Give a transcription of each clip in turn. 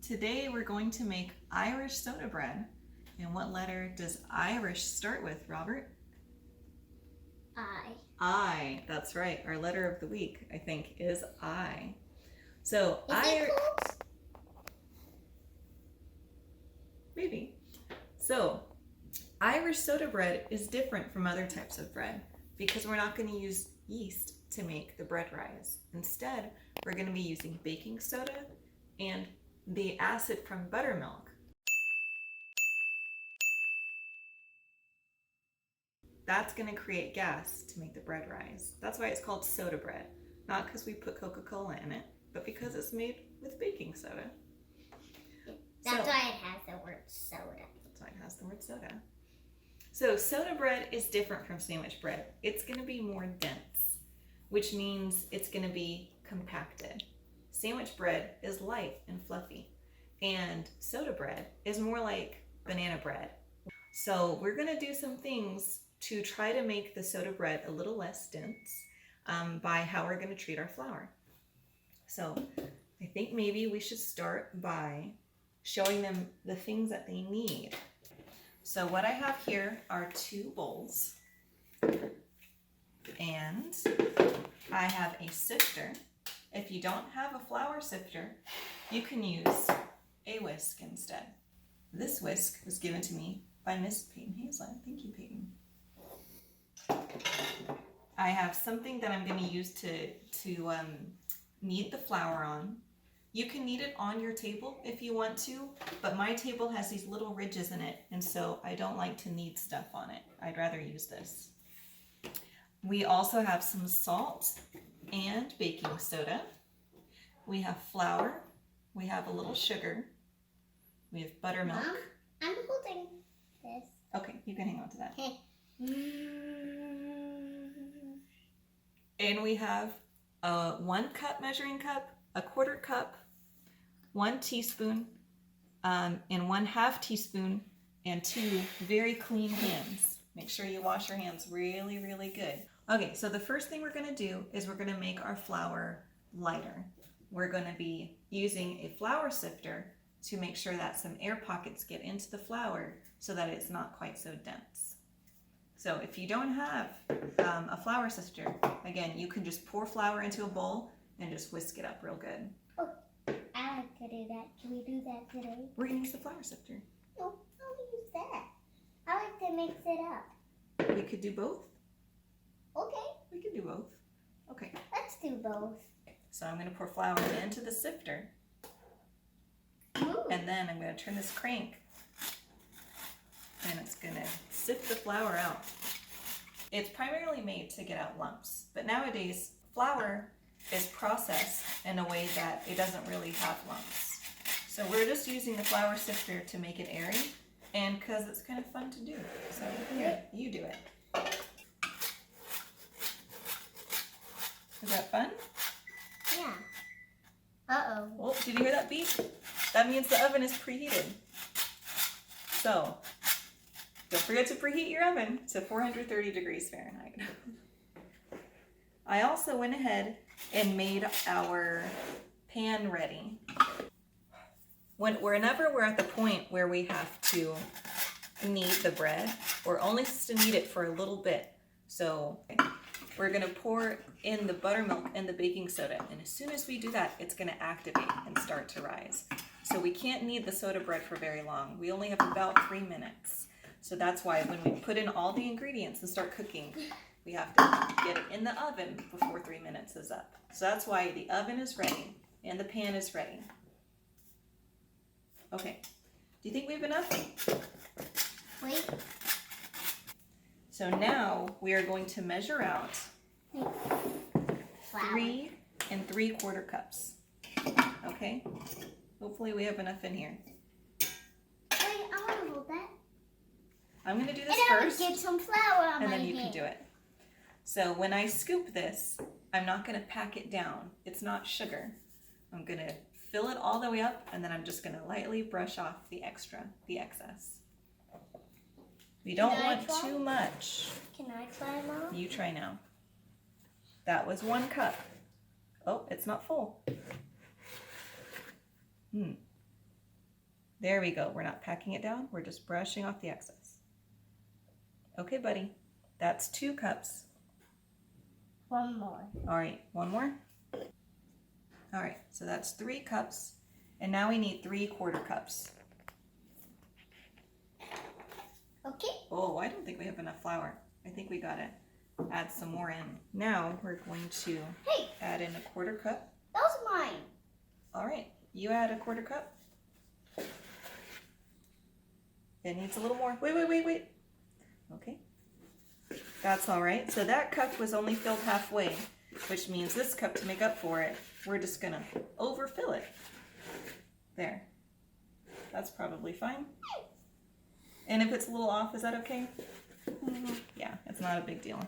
Today we're going to make Irish soda bread. And what letter does Irish start with, Robert? I. I. That's right. Our letter of the week, I think, is I. So Is it close? Maybe. So Irish soda bread is different from other types of bread because we're not going to use yeast to make the bread rise. Instead, we're going to be using baking soda and the acid from buttermilk. That's going to create gas to make the bread rise. That's why it's called soda bread. Not because we put Coca-Cola in it, but because it's made with baking soda. That's why it has the word soda. That's why it has the word soda. So soda bread is different from sandwich bread. It's going to be more dense, which means it's going to be compacted. Sandwich bread is light and fluffy, and soda bread is more like banana bread. So we're going to do some things to try to make the soda bread a little less dense by how we're going to treat our flour. So I think maybe we should start by showing them the things that they need. So what I have here are 2 bowls, and I have a sifter. If you don't have a flour sifter, you can use a whisk instead. This whisk was given to me by Miss Peyton Hazelett. Thank you, Peyton. I have something that I'm going to use to knead the flour on. You can knead it on your table if you want to, but my table has these little ridges in it, and so I don't like to knead stuff on it. I'd rather use this. We also have some salt and baking soda. We have flour. We have a little sugar. We have buttermilk. Mom, I'm holding this. Okay, you can hang on to that. Okay. And we have a 1 cup measuring cup, a 1/4 cup, 1 teaspoon, and 1/2 teaspoon, and 2 very clean hands. Make sure you wash your hands really, really good. Okay, so the first thing we're going to do is we're going to make our flour lighter. We're going to be using a flour sifter to make sure that some air pockets get into the flour so that it's not quite so dense. So if you don't have a flour sifter, again, you can just pour flour into a bowl and just whisk it up real good. Oh, I like to do that. Can we do that today? We're going to use the flour sifter. No, I'll use that. I like to mix it up. We could do both. Okay. We could do both. Okay. Let's do both. So I'm going to pour flour into the sifter. Ooh. And then I'm going to turn this crank. And it's going to sift the flour out. It's primarily made to get out lumps. But nowadays, flour is processed in a way that it doesn't really have lumps. So we're just using the flour sifter to make it airy. And because it's kind of fun to do. So here, you do it. Is that fun? Yeah. Uh-oh. Oh, did you hear that beep? That means the oven is preheated. So, don't forget to preheat your oven to 430 degrees Fahrenheit. I also went ahead and made our pan ready. Whenever we're at the point where we have to knead the bread, we're only supposed to knead it for a little bit. So we're going to pour in the buttermilk and the baking soda, and as soon as we do that, it's going to activate and start to rise. So we can't knead the soda bread for very long. We only have about 3 minutes. So that's why when we put in all the ingredients and start cooking, we have to get it in the oven before 3 minutes is up. So that's why the oven is ready and the pan is ready. Okay, do you think we have enough? Wait. So now we are going to measure out Flour. 3 3/4 cups. Okay, hopefully we have enough in here. Wait, I want to hold that. I'm going to do this And I want first, to get some flour on and my then you can hand. do it. So when I scoop this, I'm not going to pack it down. It's not sugar. I'm going to fill it all the way up, and then I'm just going to lightly brush off the excess. We don't want too much. Can I try, Mom? You try now. That was 1 cup. Oh, it's not full. There we go. We're not packing it down. We're just brushing off the excess. Okay, buddy. That's 2 cups. One more. All right, one more. All right, so that's 3 cups. And now we need 3/4 cups. Okay. Oh, I don't think we have enough flour. I think we gotta add some more in. Now we're going to Hey, add in 1/4 cup. that was mine. All right, you add 1/4 cup. It needs a little more. Wait. Okay. That's all right. So that cup was only filled halfway, which means this cup, to make up for it, we're just gonna overfill it. There. That's probably fine. And if it's a little off, is that okay? Yeah, it's not a big deal.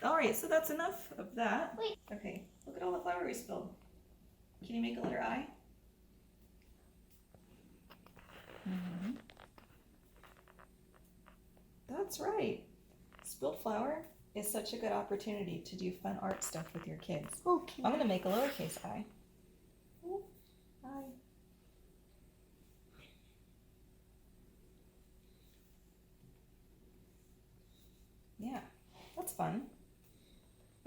All right, so that's enough of that. Wait. Okay, look at all the flour we spilled. Can you make a letter I? That's right. Spilled flour is such a good opportunity to do fun art stuff with your kids. Okay. I'm going to make a lowercase I. I. Yeah, that's fun.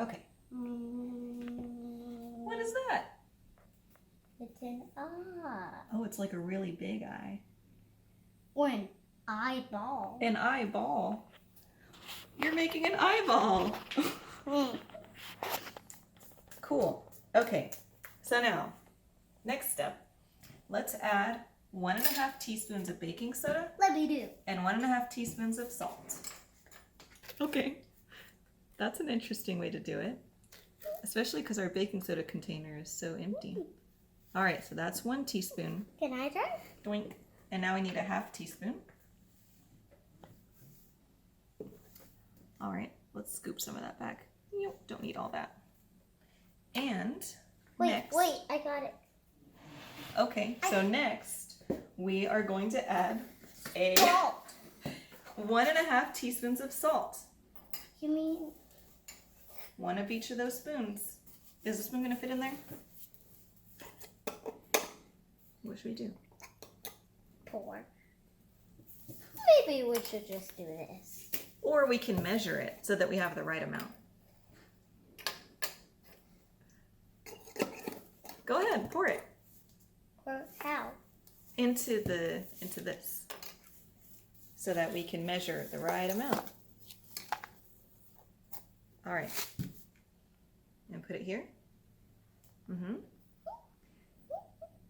Okay, what is that? It's an eye. Oh, it's like a really big eye. Or an eyeball. An eyeball. You're making an eyeball. Cool. Okay, so now, next step. Let's add 1.5 teaspoons of baking soda Let me do. and 1.5 teaspoons of salt. Okay, that's an interesting way to do it, especially because our baking soda container is so empty. All right, so that's 1 teaspoon. Can I try? Doink. And now we need 1/2 teaspoon. All right, let's scoop some of that back. Yep, don't need all that. And next. Wait, I got it. Okay, so next we are going to add a Salt. 1.5 teaspoons of salt. You mean? 1 of each of those spoons. Is the spoon gonna fit in there? What should we do? Pour. Maybe we should just do this. Or we can measure it so that we have the right amount. Go ahead, pour it Or how? into this so that we can measure the right amount. All right. And put it here.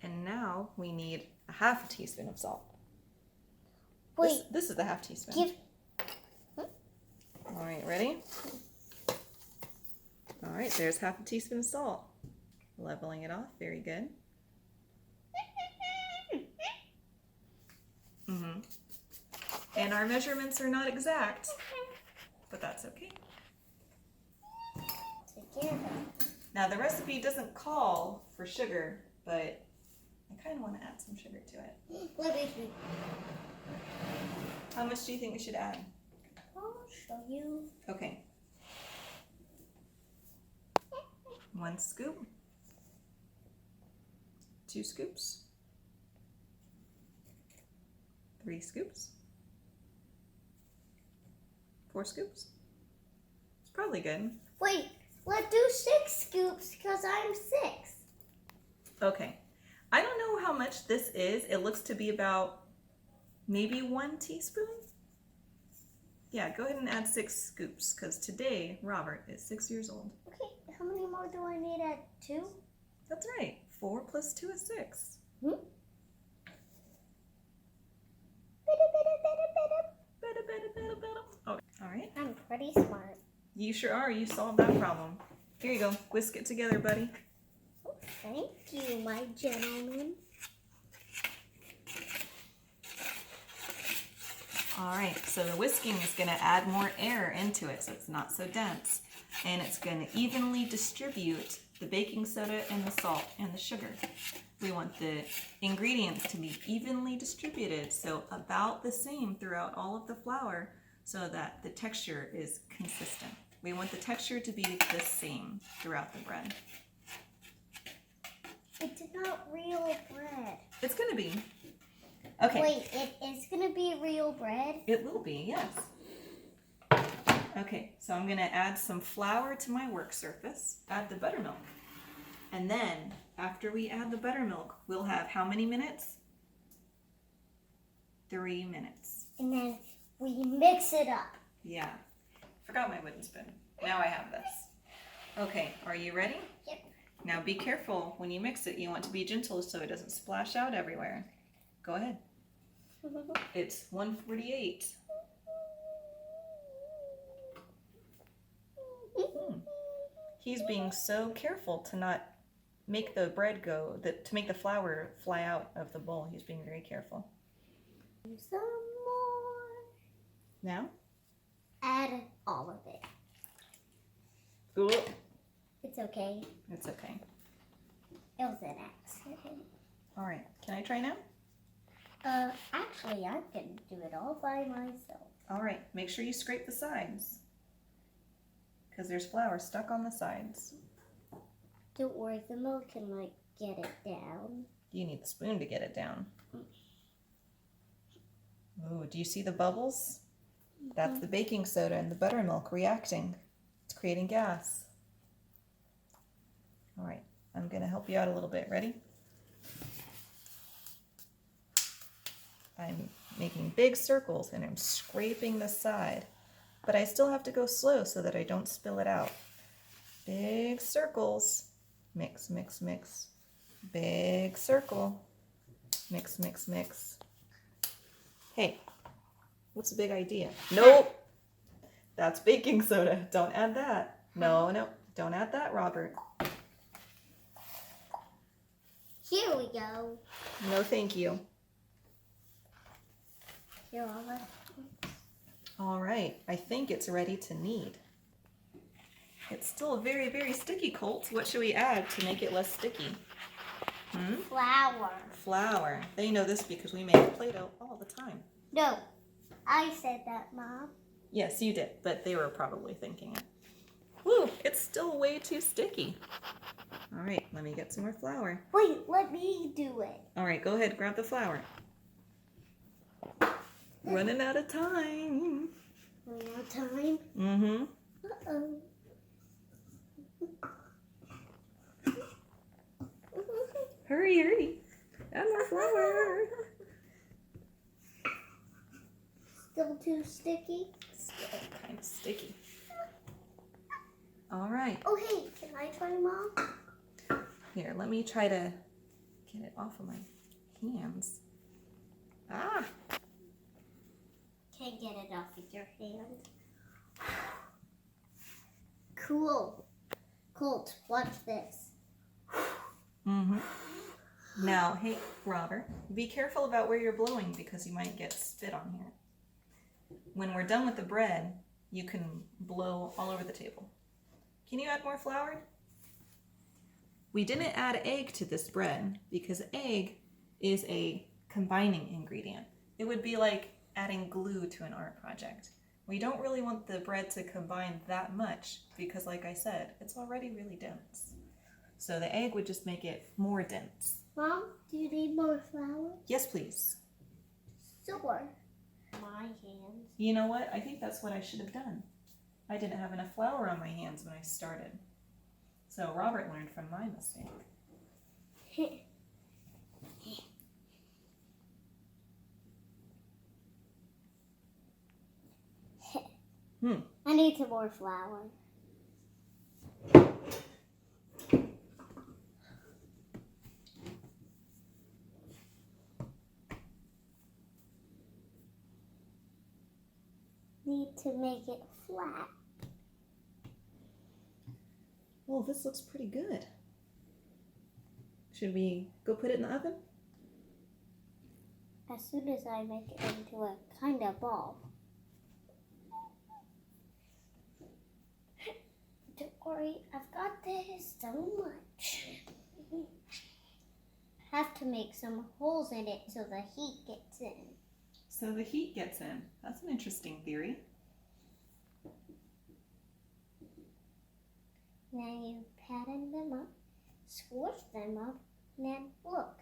And now we need 1/2 teaspoon of salt. Wait. This is the 1/2 teaspoon. Give. All right, ready? All right, there's 1/2 teaspoon of salt. Leveling it off, very good. And our measurements are not exact, but that's okay. Together. Now the recipe doesn't call for sugar, but I kind of want to add some sugar to it. Let me see. How much do you think we should add? I'll show you. Okay. 1 scoop. 2 scoops. 3 scoops. 4 scoops. It's probably good. Wait, let's do 6 scoops because I'm 6. Okay. I don't know how much this is. It looks to be about maybe 1 teaspoon. Yeah, go ahead and add 6 scoops because today Robert is 6 years old. Okay, how many more do I need at 2? That's right. 4 plus 2 is 6. Okay. All right. I'm pretty smart. You sure are. You solved that problem. Here you go. Whisk it together, buddy. Oh, thank you, my gentleman. All right. So the whisking is going to add more air into it so it's not so dense. And it's going to evenly distribute the baking soda and the salt and the sugar. We want the ingredients to be evenly distributed, so about the same throughout all of the flour so that the texture is consistent. We want the texture to be the same throughout the bread. It's not real bread. It's going to be. Okay. Wait, it is gonna be real bread? It will be, yes. Okay, so I'm gonna add some flour to my work surface, add the buttermilk. And then, after we add the buttermilk, we'll have how many minutes? 3 minutes. And then we mix it up. Yeah. Forgot my wooden spoon. Now I have this. Okay, are you ready? Yep. Now be careful when you mix it. You want to be gentle so it doesn't splash out everywhere. Go ahead. It's 1:48. He's being so careful to not make the bread to make the flour fly out of the bowl. He's being very careful. Some more. Now? Add all of it. Ooh. It's okay. It's okay. It was an accident. All right, can I try now? Actually, I can do it all by myself. All right, make sure you scrape the sides because there's flour stuck on the sides. Don't worry, the milk can, get it down. You need the spoon to get it down. Ooh, do you see the bubbles? That's the baking soda and the buttermilk reacting. It's creating gas. All right, I'm gonna help you out a little bit. Ready? I'm making big circles and I'm scraping the side, but I still have to go slow so that I don't spill it out. Big circles, mix, mix, mix. Big circle, mix, mix, mix. Hey, what's the big idea? Nope, that's baking soda. Don't add that. No, no, don't add that, Robert. Here we go. No, thank you. Here, all that. All right, I think it's ready to knead. It's still very, very sticky, Colt. What should we add to make it less sticky? Flour. Flour. They know this because we make Play-Doh all the time. No, I said that, Mom. Yes, you did, but they were probably thinking it. Woo, it's still way too sticky. All right, let me get some more flour. Wait, let me do it. All right, go ahead, grab the flour. Running out of time. Running out of time. Mm-hmm. Uh-oh. Hurry, hurry. Add more flour. Still too sticky? Still kind of sticky. All right. Oh, hey, can I try, Mom? Here, let me try to get it off of my hands. Ah! Can't get it off with your hand. Cool. Colt, watch this. Mm-hmm. Now, hey, Robert, be careful about where you're blowing because you might get spit on here. When we're done with the bread, you can blow all over the table. Can you add more flour? We didn't add egg to this bread because egg is a combining ingredient. It would be like adding glue to an art project. We don't really want the bread to combine that much because, like I said, it's already really dense. So the egg would just make it more dense. Mom, do you need more flour? Yes, please. Sure. My hands. You know what? I think that's what I should have done. I didn't have enough flour on my hands when I started. So Robert learned from my mistake. I need some more flour. Need to make it flat. Well, this looks pretty good. Should we go put it in the oven? As soon as I make it into a kind of ball. Don't worry, I've got this so much. Have to make some holes in it so the heat gets in. So the heat gets in. That's an interesting theory. Now you pattern them up, squish them up, and then look.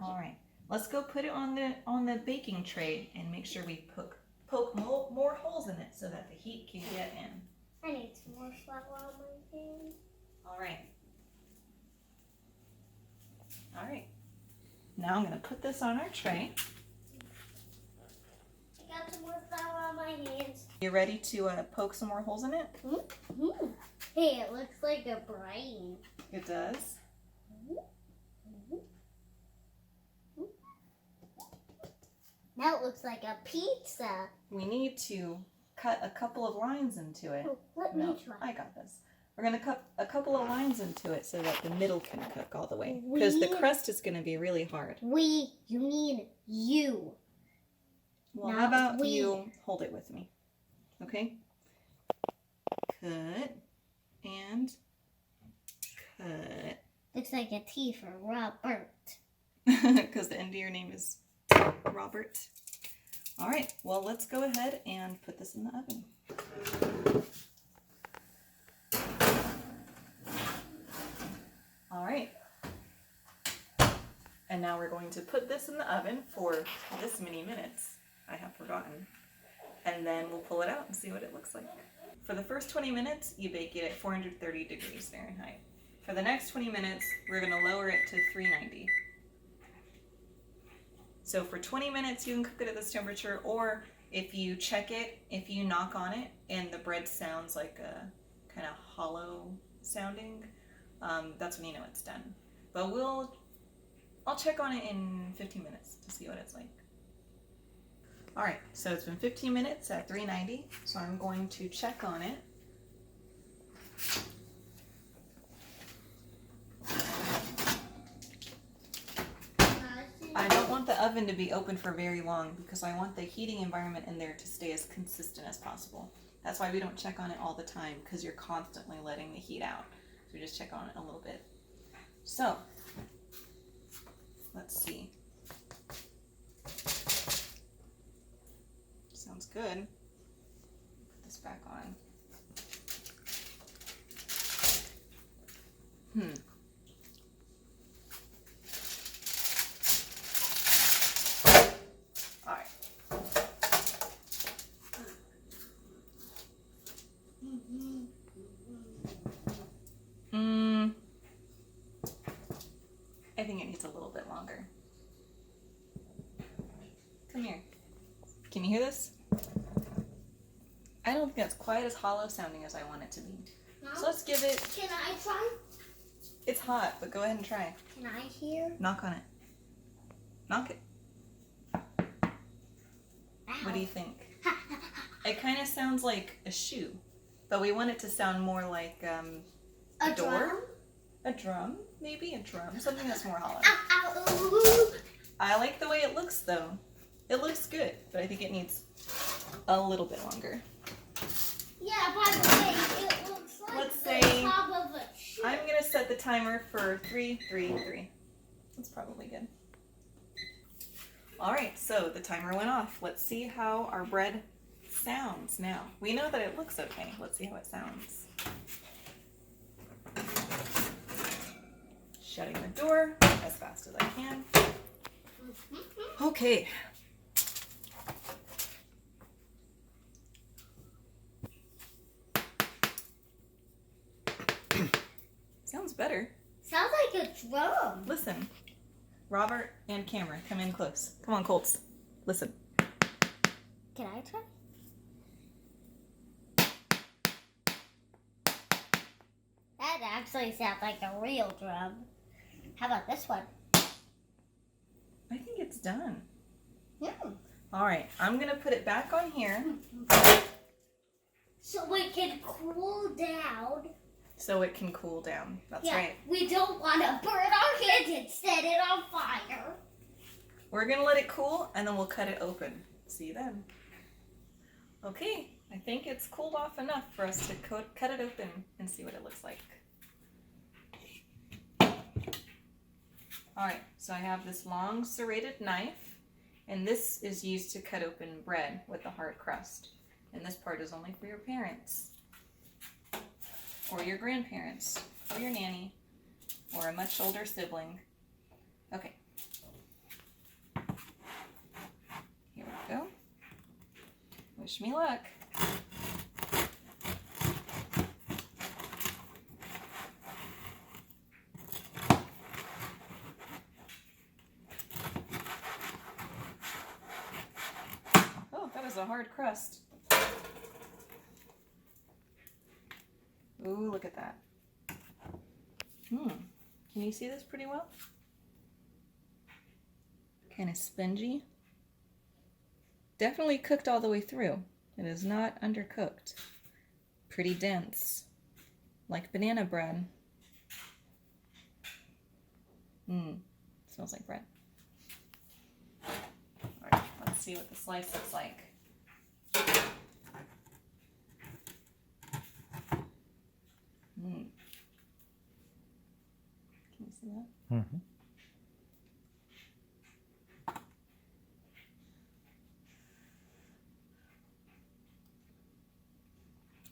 All right. Let's go put it on the baking tray and make sure we poke more holes in it so that the heat can get in. I need some more flour on my hands. All right. All right. Now I'm going to put this on our tray. I got some more flour on my hands. You ready to poke some more holes in it? Mm-hmm. Hey, it looks like a brain. It does. Now it looks like a pizza. We need to cut a couple of lines into it. Oh, let me try. I got this. We're going to cut a couple of lines into it so that the middle can cook all the way. Because the crust is going to be really hard. You mean you. Well, Not how about we. you hold it with me? Okay? Cut and cut. Looks like a T for Robert. Because the end of your name is Robert. All right, well, let's go ahead and put this in the oven. All right. And now we're going to put this in the oven for this many minutes. I have forgotten. And then we'll pull it out and see what it looks like. For the first 20 minutes, you bake it at 430 degrees Fahrenheit. For the next 20 minutes, we're going to lower it to 390. So for 20 minutes, you can cook it at this temperature, or if you check it, if you knock on it and the bread sounds like a kind of hollow sounding, that's when you know it's done. But I'll check on it in 15 minutes to see what it's like. All right, so it's been 15 minutes at 390, so I'm going to check on it. I don't want the oven to be open for very long because I want the heating environment in there to stay as consistent as possible. That's why we don't check on it all the time, because you're constantly letting the heat out. So we just check on it a little bit. So, let's see. Sounds good. Put this back on. All right. I think it needs a little bit longer. Come here. Can you hear this? I don't think that's quite as hollow sounding as I want it to be. No? So let's give it... Can I try? It's hot, but go ahead and try. Can I hear? Knock on it. Knock it. Ow. What do you think? It kind of sounds like a shoe, but we want it to sound more like A door. drum? A drum, maybe a drum. Something that's more hollow. Ow, ow, ooh. I like the way it looks, though. It looks good, but I think it needs a little bit longer. Yeah, by the way, it looks like Let's the say top of a shoe. I'm gonna set the timer for 333. That's probably good. All right, so the timer went off. Let's see how our bread sounds now. We know that it looks okay. Let's see how it sounds. Shutting the door as fast as I can. Okay. Sounds better. Sounds like a drum. Listen, Robert and Cameron, come in close. Come on, Colts. Listen. Can I try? That actually sounds like a real drum. How about this one? I think it's done. All right, I'm gonna put it back on here So it can cool down. so it can cool down. That's Yeah, right. we don't want to burn our hands and set it on fire. We're gonna let it cool and then we'll cut it open. See you then. Okay, I think it's cooled off enough for us to cut it open and see what it looks like. All right, so I have this long serrated knife, and this is used to cut open bread with the hard crust. And this part is only for your parents, or your grandparents, or your nanny, or a much older sibling. Okay. Wish me luck. Oh, that was a hard crust. Ooh, look at that. Can you see this pretty well? Kind of spongy. Definitely cooked all the way through. It is not undercooked. Pretty dense, like banana bread. Smells like bread. All right, let's see what the slice looks like. Can you see that? Mm-hmm.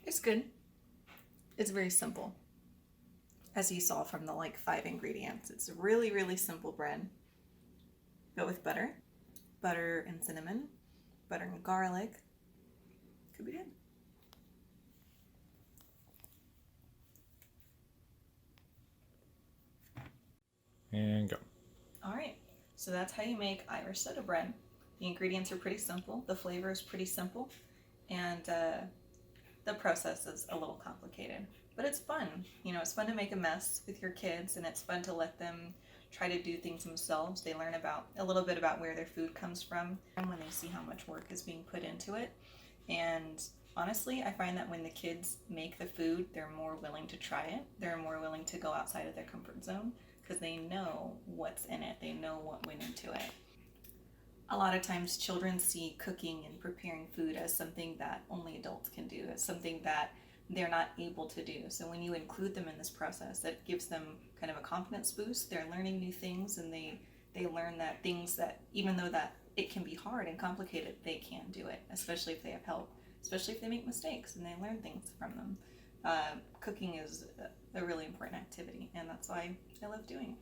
It's good. It's very simple. As you saw from the 5 ingredients, it's really, really simple bread. But with butter and cinnamon, butter and garlic, could be good. And go. All right, so that's how you make Irish soda bread. The ingredients are pretty simple, the flavor is pretty simple, and the process is a little complicated. But it's fun. You know, it's fun to make a mess with your kids, and it's fun to let them try to do things themselves. They learn a little bit about where their food comes from and when they see how much work is being put into it. And honestly, I find that when the kids make the food, they're more willing to try it. They're more willing to go outside of their comfort zone because they know what's in it. They know what went into it. A lot of times children see cooking and preparing food as something that only adults can do, as something that they're not able to do. So when you include them in this process, that gives them kind of a confidence boost. They're learning new things, and they learn that things that, even though that it can be hard and complicated, they can do it, especially if they have help, especially if they make mistakes and they learn things from them. Cooking is a really important activity, and that's why I love doing it.